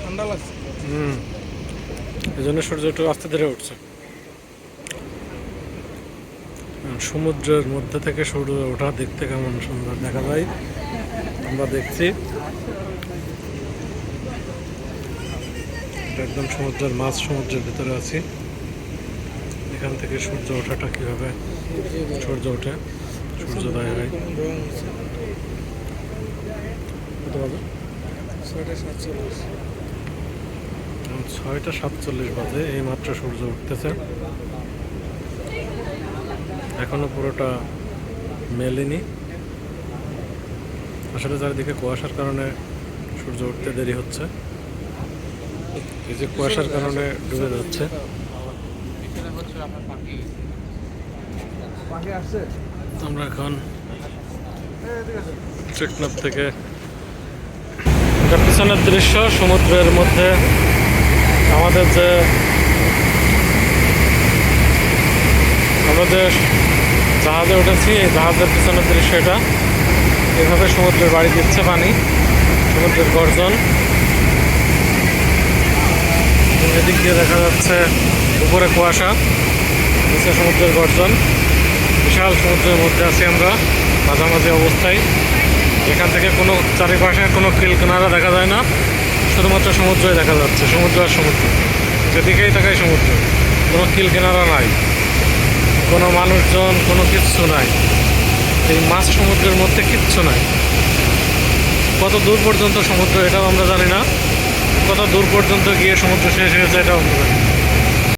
ঠান্ডা লাগছে। এই জন্য সূর্য একটু আস্তে ধীরে উঠছে। সমুদ্রের মধ্যে থেকে সূর্য ওঠা দেখতে কেমন সুন্দর দেখা যায় আমরা দেখছি। একদম সমুদ্রের মাঝ, সমুদ্রের ভিতরে আছি। এখান থেকে সূর্য ওঠাটা কিভাবে সূর্য ওঠে, সূর্যোদয় হয়। কত বাজে? 6:47 বাজে। এই মাত্র সূর্য উঠতেছে, এখনো পুরোটা মেলেনি। আসলে চারিদিকে কুয়াশার কারণে সূর্য উঠতে দেরি হচ্ছে। এই যে কুয়াশার কারণে ডুবে যাচ্ছে। আমরা এখন টেকনাফ থেকে, এটা পিছনের দৃশ্য সমুদ্রের মধ্যে আমরা যে জাহাজে উঠেছি, এই জাহাজের পিছনের দৃশ্য এটা। এভাবে সমুদ্রের বাড়ি দিচ্ছে পানি, সমুদ্রের গর্জন। এদিক দিয়ে দেখা যাচ্ছে উপরে কুয়াশা, নিচে সমুদ্রের গর্জন। বিশাল সমুদ্রের মধ্যে আছি আমরা, মাঝামাঝি অবস্থায়। এখান থেকে কোনো চারিপাশে কোনো কিল কিনারা দেখা যায় না, শুধুমাত্র সমুদ্রই দেখা যাচ্ছে। সমুদ্র আর সমুদ্র, যেদিকেই তাকাই সমুদ্র, কোনো কিল কিনারা নাই, কোনো মানুষজন, কোনো কিচ্ছু নাই। এই মাছ সমুদ্রের মধ্যে কিচ্ছু নাই। কত দূর পর্যন্ত সমুদ্র এটাও আমরা জানি না, কত দূর পর্যন্ত গিয়ে সমুদ্র শেষ হয়েছে এটাও আমরা জানি না।